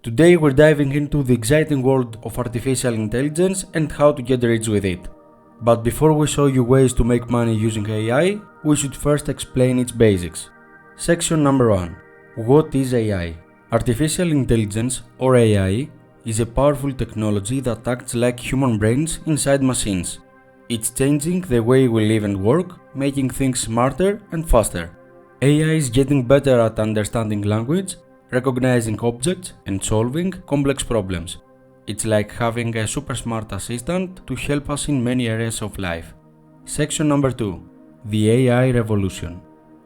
Today we're diving into the exciting world of artificial intelligence and how to get rich with it. But before we show you ways to make money using AI, we should first explain its basics. Section number 1. What is AI? Artificial intelligence, or AI, is a powerful technology that acts like human brains inside machines. It's changing the way we live and work, making things smarter and faster. AI is getting better at understanding language, recognizing objects, and solving complex problems. It's like having a super smart assistant to help us in many areas of life. Section number 2. The AI revolution.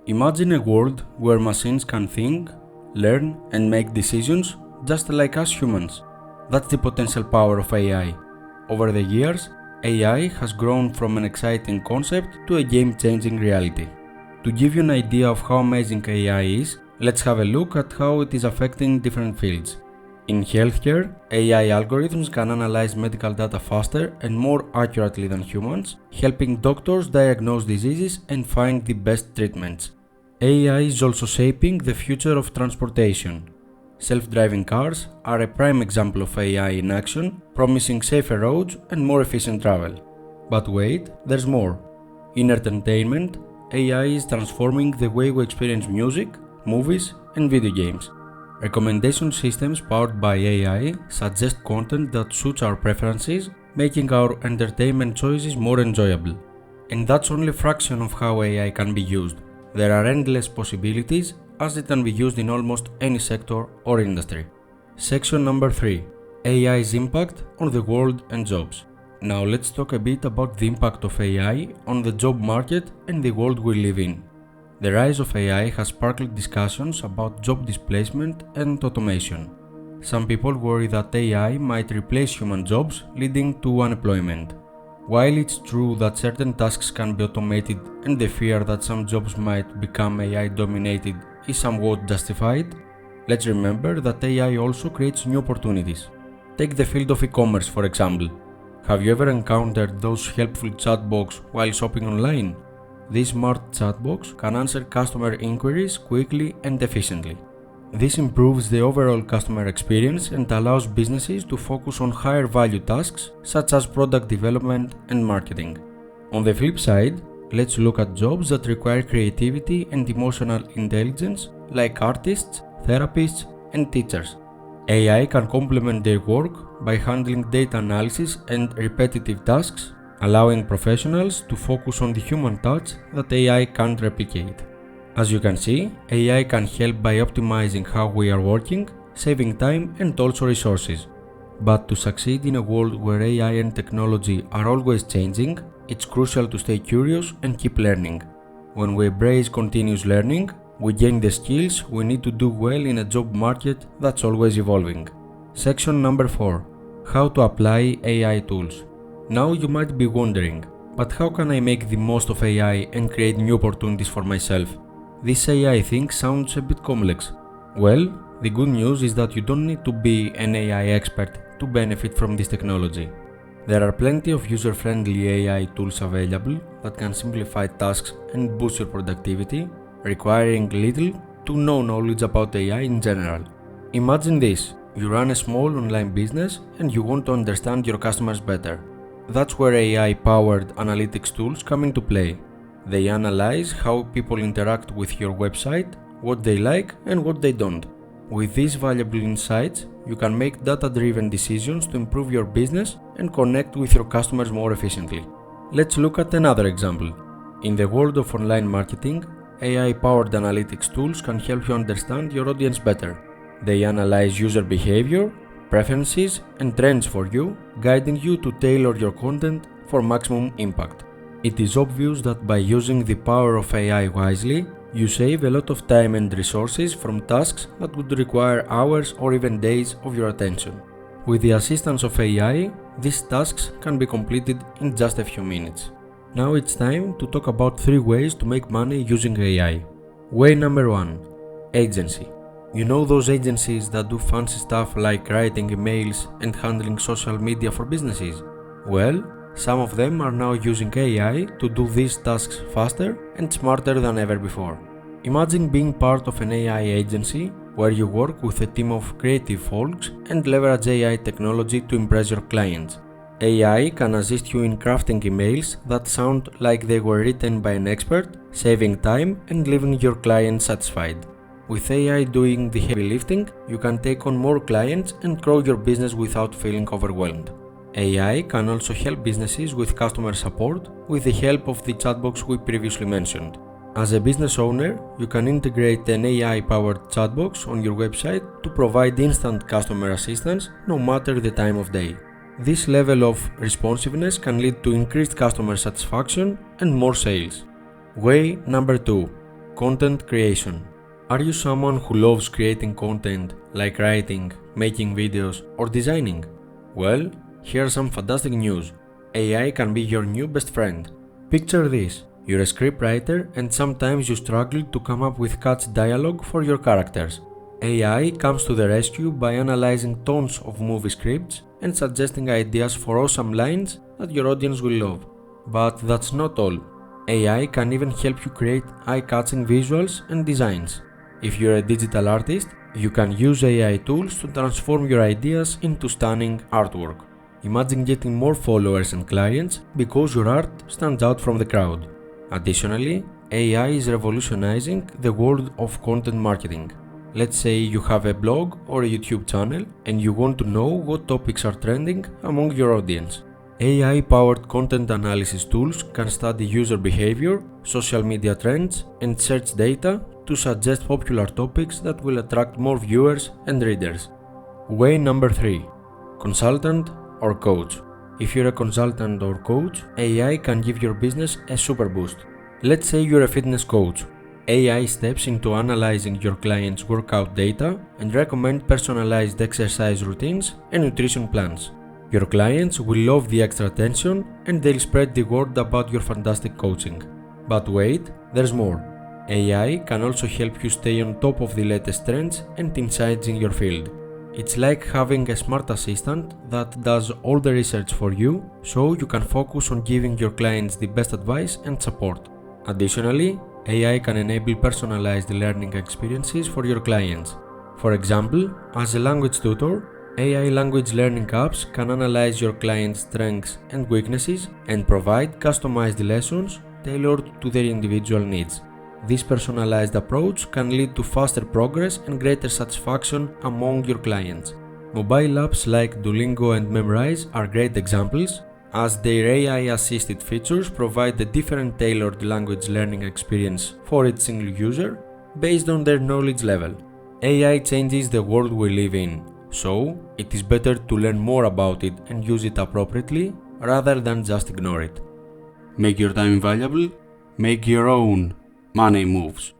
Imagine a world where machines can think, learn, and make decisions just like us humans. That's the potential power of AI. Over the years, AI has grown from an exciting concept to a game-changing reality. To give you an idea of how amazing AI is, let's have a look at how it is affecting different fields. In healthcare, AI algorithms can analyze medical data faster and more accurately than humans, helping doctors diagnose diseases and find the best treatments. AI is also shaping the future of transportation. Self-driving cars are a prime example of AI in action, promising safer roads and more efficient travel. But wait, there's more. In entertainment, AI is transforming the way we experience music, movies, and video games. Recommendation systems powered by AI suggest content that suits our preferences, making our entertainment choices more enjoyable. And that's only a fraction of how AI can be used. There are endless possibilities, as it can be used in almost any sector or industry. Section number 3. AI's impact on the world and jobs. Now let's talk a bit about the impact of AI on the job market and the world we live in. The rise of AI has sparked discussions about job displacement and automation. Some people worry that AI might replace human jobs, leading to unemployment. While it's true that certain tasks can be automated and the fear that some jobs might become AI-dominated is somewhat justified, let's remember that AI also creates new opportunities. Take the field of e-commerce, for example. Have you ever encountered those helpful chatbots while shopping online? These smart chatbots can answer customer inquiries quickly and efficiently. This improves the overall customer experience and allows businesses to focus on higher value tasks such as product development and marketing. On the flip side, let's look at jobs that require creativity and emotional intelligence, like artists, therapists, and teachers. AI can complement their work by handling data analysis and repetitive tasks, allowing professionals to focus on the human touch that AI can't replicate. As you can see, AI can help by optimizing how we are working, saving time and also resources. But to succeed in a world where AI and technology are always changing, it's crucial to stay curious and keep learning. When we embrace continuous learning, we gain the skills we need to do well in a job market that's always evolving. Section number 4. How to apply AI tools. Now you might be wondering, but how can I make the most of AI and create new opportunities for myself? This AI thing sounds a bit complex. Well, the good news is that you don't need to be an AI expert to benefit from this technology. There are plenty of user-friendly AI tools available that can simplify tasks and boost your productivity, requiring little to no knowledge about AI in general. Imagine this: you run a small online business and you want to understand your customers better. That's where AI-powered analytics tools come into play. They analyze how people interact with your website, what they like and what they don't. With these valuable insights, you can make data-driven decisions to improve your business and connect with your customers more efficiently. Let's look at another example. In the world of online marketing, AI-powered analytics tools can help you understand your audience better. They analyze user behavior, preferences, and trends for you, guiding you to tailor your content for maximum impact. It is obvious that by using the power of AI wisely, you save a lot of time and resources from tasks that would require hours or even days of your attention. With the assistance of AI, these tasks can be completed in just a few minutes. Now it's time to talk about 3 ways to make money using AI. Way number 1. Agency. You know those agencies that do fancy stuff like writing emails and handling social media for businesses? Well, some of them are now using AI to do these tasks faster and smarter than ever before. Imagine being part of an AI agency where you work with a team of creative folks and leverage AI technology to impress your clients. AI can assist you in crafting emails that sound like they were written by an expert, saving time and leaving your clients satisfied. With AI doing the heavy lifting, you can take on more clients and grow your business without feeling overwhelmed. AI can also help businesses with customer support with the help of the chatbots we previously mentioned. As a business owner, you can integrate an AI-powered chatbot on your website to provide instant customer assistance no matter the time of day. This level of responsiveness can lead to increased customer satisfaction and more sales. Way number 2. Content creation. Are you someone who loves creating content like writing, making videos, or designing? Well, here's some fantastic news. AI can be your new best friend. Picture this. You're a scriptwriter and sometimes you struggle to come up with catchy dialogue for your characters. AI comes to the rescue by analyzing tons of movie scripts and suggesting ideas for awesome lines that your audience will love. But that's not all. AI can even help you create eye-catching visuals and designs. If you're a digital artist, you can use AI tools to transform your ideas into stunning artwork. Imagine getting more followers and clients because your art stands out from the crowd. Additionally, AI is revolutionizing the world of content marketing. Let's say you have a blog or a YouTube channel and you want to know what topics are trending among your audience. AI-powered content analysis tools can study user behavior, social media trends, and search data to suggest popular topics that will attract more viewers and readers. Way number 3. Consultant or coach. If you're a consultant or coach, AI can give your business a super boost. Let's say you're a fitness coach. AI steps into analyzing your client's workout data and recommend personalized exercise routines and nutrition plans. Your clients will love the extra attention and they'll spread the word about your fantastic coaching. But wait, there's more. AI can also help you stay on top of the latest trends and insights in your field. It's like having a smart assistant that does all the research for you, so you can focus on giving your clients the best advice and support. Additionally, AI can enable personalized learning experiences for your clients. For example, as a language tutor, AI language learning apps can analyze your clients' strengths and weaknesses and provide customized lessons tailored to their individual needs. This personalized approach can lead to faster progress and greater satisfaction among your clients. Mobile apps like Duolingo and Memrise are great examples, as their AI-assisted features provide a different tailored language learning experience for each single user based on their knowledge level. AI changes the world we live in, so it is better to learn more about it and use it appropriately rather than just ignore it. Make your time valuable, make your own money moves.